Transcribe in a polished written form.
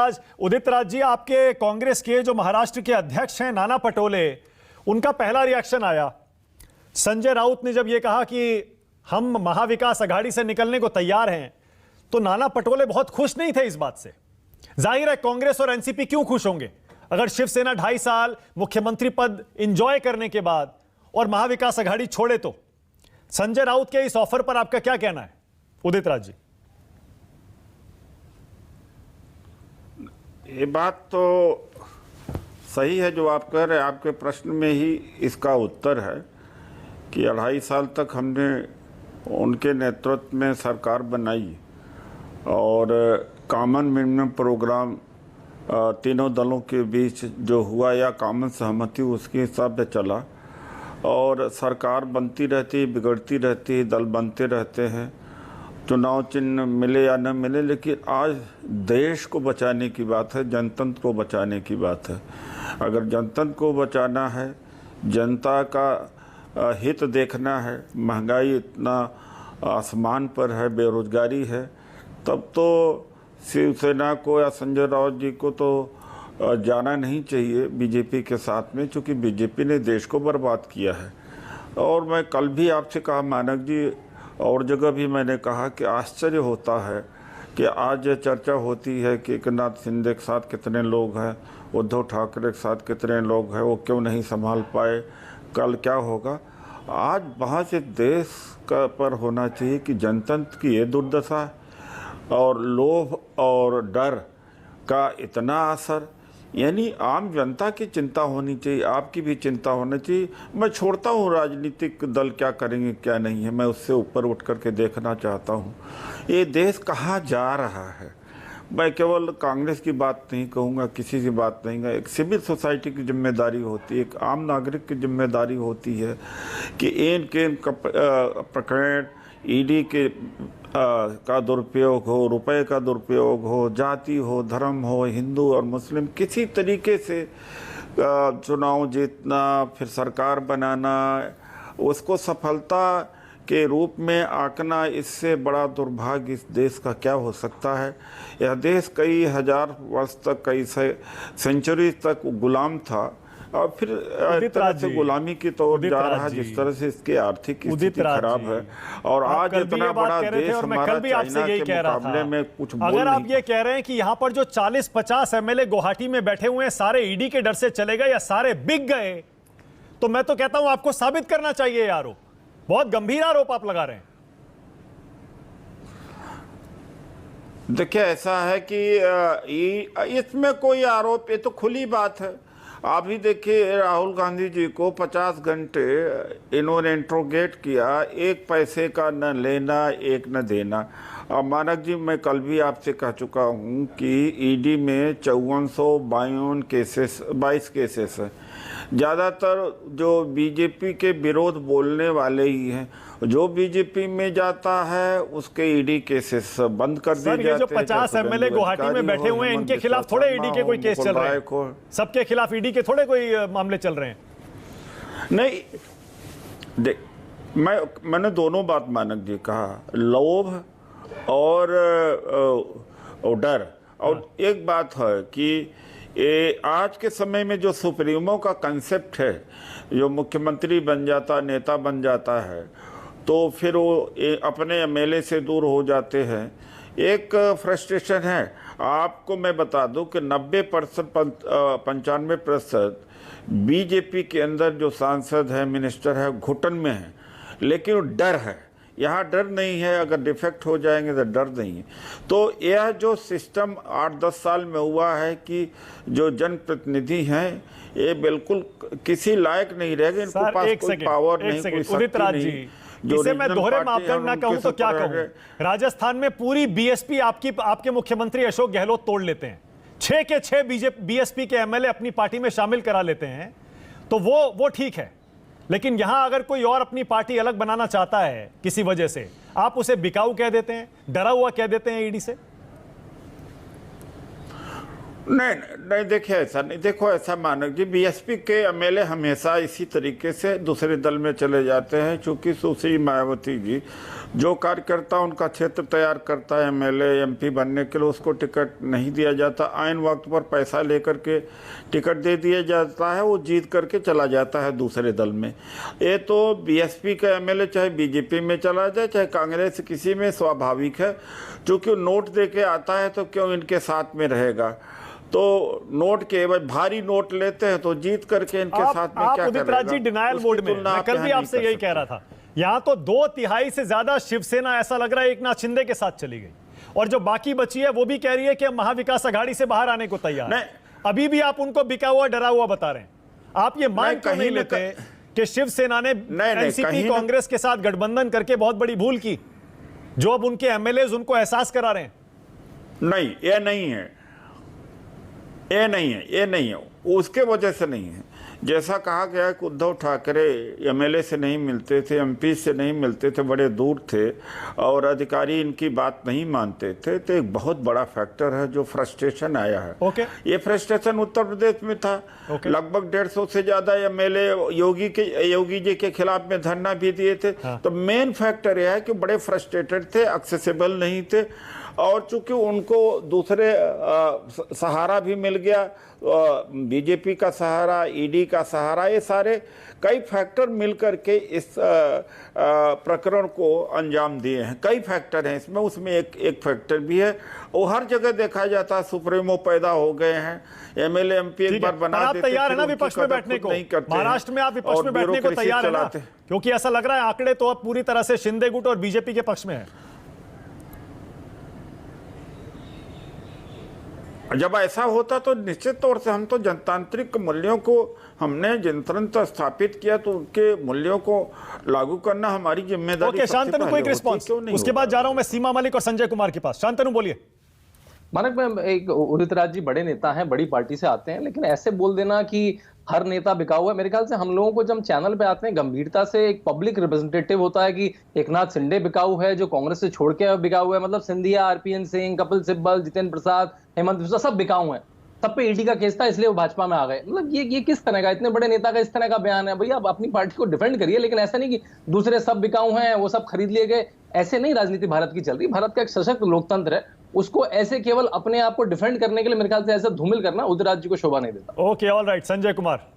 आज उदित राज जी, आपके कांग्रेस के जो महाराष्ट्र के अध्यक्ष हैं नाना पटोले, उनका पहला रिएक्शन आया संजय राउत ने जब यह कहा कि हम महाविकास अघाड़ी से निकलने को तैयार हैं, तो नाना पटोले बहुत खुश नहीं थे इस बात से। जाहिर है कांग्रेस और एनसीपी क्यों खुश होंगे अगर शिवसेना 2.5 साल मुख्यमंत्री पद एंजॉय करने के बाद और महाविकास अघाड़ी छोड़े। तो संजय राउत के इस ऑफर पर आपका क्या कहना है उदित राज जी? ये बात तो सही है जो आप कह रहे हैं। आपके प्रश्न में ही इसका उत्तर है कि 2.5 साल तक हमने उनके नेतृत्व में सरकार बनाई और कॉमन मिनिमम प्रोग्राम तीनों दलों के बीच जो हुआ या कॉमन सहमति उसके हिसाब से चला और सरकार बनती रहती, बिगड़ती रहती, दल बनते रहते हैं, चुनाव चिन्ह मिले या न मिले, लेकिन आज देश को बचाने की बात है, जनतंत्र को बचाने की बात है। अगर जनतंत्र को बचाना है, जनता का हित देखना है, महंगाई इतना आसमान पर है, बेरोजगारी है, तब तो शिवसेना को या संजय राउत जी को तो जाना नहीं चाहिए बीजेपी के साथ में, क्योंकि बीजेपी ने देश को बर्बाद किया है। और मैं कल भी आपसे कहा मानक जी, और जगह भी मैंने कहा कि आश्चर्य होता है कि आज ये चर्चा होती है कि एकनाथ शिंदे के साथ कितने लोग हैं, उद्धव ठाकरे के साथ कितने लोग हैं, वो क्यों नहीं संभाल पाए, कल क्या होगा। आज वहाँ से देश का पर होना चाहिए कि जनतंत्र की ये दुर्दशा और लोभ और डर का इतना असर, यानी आम जनता की चिंता होनी चाहिए, आपकी भी चिंता होनी चाहिए। मैं छोड़ता हूँ राजनीतिक दल क्या करेंगे क्या नहीं है, मैं उससे ऊपर उठ करके देखना चाहता हूँ ये देश कहाँ जा रहा है। मैं केवल कांग्रेस की बात नहीं कहूँगा, किसी की बात नहीं कहूँगा। एक सिविल सोसाइटी की जिम्मेदारी होती है, एक आम नागरिक की जिम्मेदारी होती है कि इन प्रकरण ईडी के का दुरुपयोग हो, रुपए का दुरुपयोग हो, जाति हो, धर्म हो, हिंदू और मुस्लिम, किसी तरीके से चुनाव जीतना, फिर सरकार बनाना, उसको सफलता के रूप में आंकना, इससे बड़ा दुर्भाग्य इस देश का क्या हो सकता है। यह देश कई हजार वर्ष तक, कई सेंचुरी तक गुलाम था और फिर एक तरह से गुलामी की तौर जा रहा है, जिस तरह से इसकी आर्थिक स्थिति खराब है। और आज इतना बड़ा देश हमारा चाइना के मुकाबले में कुछ बोल अगर आप ये कह रहे हैं कि यहाँ पर जो 40-50 एमएलए गुवाहाटी में बैठे हुए हैं सारे ईडी के डर से चले गए या सारे बिक गए, तो मैं तो कहता हूं आपको साबित करना चाहिए आरोप। बहुत गंभीर आरोप आप लगा रहे हैं। देखिए ऐसा है कि इसमें कोई आरोप, ये तो खुली बात है। आप ही देखिए राहुल गांधी जी को 50 घंटे इन्होंने इंट्रोगेट किया, एक पैसे का न लेना एक न देना। अब मानक जी, मैं कल भी आपसे कह चुका हूँ कि ईडी में 52 केसेस हैं। ज़्यादातर जो बीजेपी के विरोध बोलने वाले ही हैं। जो बीजेपी में जाता है उसके ईडी केसेस बंद कर दिए जाते हैं। जो 50 एमएलए गुवाहाटी में बैठे हुए हैं, इनके खिलाफ थोड़े ईडी के कोई केस चल रहे हैं, सबके खिलाफ ईडी के थोड़े कोई मामले चल रहे हैं। नहीं, देख, मैंने दोनों बात मानक जी कहा, लोभ और डर। और एक बात है कि आज के समय में जो सुप्रीमो का कंसेप्ट है, जो मुख्यमंत्री बन जाता, नेता बन जाता है, तो फिर वो अपने एमएलए से दूर हो जाते हैं। एक फ्रस्ट्रेशन है। आपको मैं बता दूं कि 90% 95% बीजेपी के अंदर जो सांसद है, मिनिस्टर है, घुटन में है, लेकिन वो डर है। यहाँ डर नहीं है, अगर डिफेक्ट हो जाएंगे तो डर नहीं है। तो यह जो सिस्टम 8-10 साल में हुआ है कि जो जनप्रतिनिधि हैं ये बिल्कुल किसी लायक नहीं रह गए, इनके पास कोई पावर नहीं, कोई शक्ति नहीं। इसे मैं दोहरे मापदंड ना कहूं तो क्या कहूं। राजस्थान में पूरी बीएसपी आपके मुख्यमंत्री अशोक गहलोत तोड़ लेते हैं, 6 के 6 बीएसपी के एमएलए अपनी पार्टी में शामिल करा लेते हैं, तो वो ठीक है। लेकिन यहां अगर कोई और अपनी पार्टी अलग बनाना चाहता है किसी वजह से, आप उसे बिकाऊ कह देते हैं, डरा हुआ कह देते हैं ईडी से। नहीं, देखिए ऐसा नहीं। देखो ऐसा मानक जी, बीएसपी के एमएलए हमेशा इसी तरीके से दूसरे दल में चले जाते हैं, चूंकि सुश्री मायावती जी जो कार्यकर्ता उनका क्षेत्र तैयार करता है एमएलए एमपी बनने के लिए, उसको टिकट नहीं दिया जाता। आइन वक्त पर पैसा लेकर के टिकट दे दिया जाता है, वो जीत करके चला जाता है दूसरे दल में। ये तो बीएसपी का एमएलए चाहे बीजेपी में चला जाए चाहे कांग्रेस किसी में स्वाभाविक है, क्योंकि नोट दे के आता है तो क्यों इनके साथ में रहेगा। तो नोट के भारी नोट लेते हैं तो जीत करके इनके साथ में क्या उदित राज जी डिनायल मोड में, मैं कल भी आपसे यही कह रहा था, यहां तो 2/3 से ज्यादा शिवसेना ऐसा लग रहा है एक नाथ शिंदे के साथ चली गई, और जो बाकी बची है वो भी कह रही है कि हम महाविकास अघाड़ी से बाहर आने को तैयार हैं। अभी भी आप उनको बिका हुआ डरा हुआ बता रहे हैं। आप ये मान क्यों नहीं लेते कि शिवसेना ने एनसीपी कांग्रेस के साथ गठबंधन करके बहुत बड़ी भूल की, जो अब उनके एमएलए उनको एहसास करा रहे हैं? नहीं, ये नहीं है, ये नहीं है, ये नहीं है, उसके वजह से नहीं है। जैसा कहा गया कि उद्धव ठाकरे एमएलए से नहीं मिलते थे, एमपी से नहीं मिलते थे, बड़े दूर थे और अधिकारी इनकी बात नहीं मानते थे, तो एक बहुत बड़ा फैक्टर है जो फ्रस्ट्रेशन आया है। ये फ्रस्ट्रेशन उत्तर प्रदेश में था। लगभग 150 से ज्यादा एमएलए योगी जी के खिलाफ में धरना भी दिए थे। तो मेन फैक्टर यह है कि बड़े फ्रस्ट्रेटेड थे, एक्सेसिबल नहीं थे, और चूंकि उनको दूसरे सहारा भी मिल गया, बीजेपी का सहारा, ईडी का सहारा, ये सारे कई फैक्टर मिलकर के इस प्रकरण को अंजाम दिए हैं। कई फैक्टर हैं इसमें, उसमें एक फैक्टर भी है। वो हर जगह देखा जाता है, सुप्रीमो पैदा हो गए हैं, एमएलए एमपी एक बार बना देते, तैयार है ना विपक्ष में बैठने को? महाराष्ट्र में आप विपक्ष में बैठने को तैयार है ना? क्योंकि ऐसा लग रहा है आंकड़े तो अब पूरी तरह से शिंदे गुट और बीजेपी के पक्ष में है। जब ऐसा होता तो निश्चित तौर से हम तो जनतांत्रिक मूल्यों को हमने जनतंत्र स्थापित किया, तो उनके मूल्यों को लागू करना हमारी जिम्मेदारी। ओके, शांतनु को एक रिस्पॉन्स, उसके बाद जा रहा हूं मैं सीमा मलिक और संजय कुमार के पास। शांतनु बोलिए। मानक में एक उदित राज जी बड़े नेता हैं, बड़ी पार्टी से आते हैं, लेकिन ऐसे बोल देना कि हर नेता बिकाऊ है, मेरे ख्याल से हम लोगों को जब चैनल पे आते हैं गंभीरता से एक पब्लिक रिप्रेजेंटेटिव होता है कि एकनाथ शिंदे बिकाऊ है, जो कांग्रेस से छोड़ के बिकाऊ है, मतलब सिंधिया, आरपीएन सिंह, कपिल सिब्बल, जितेंद्र प्रसाद, हेमंत बिस्वा सब बिकाऊ हैं। सब पे ईडी का केस था इसलिए वो भाजपा में आ गए। मतलब ये किस तरह का, इतने बड़े नेता का इस तरह का बयान है? भैया आप अपनी पार्टी को डिफेंड करिए, लेकिन ऐसा नहीं कि दूसरे सब बिकाऊ हैं, वो सब खरीद लिए गए। ऐसे नहीं राजनीति भारत की चल रही। भारत का एक सशक्त लोकतंत्र है, उसको ऐसे केवल अपने आप को डिफेंड करने के लिए मेरे ख्याल से ऐसा धूमिल करना उदित राज जी को शोभा नहीं देता। Okay, all right, Sanjay Kumar.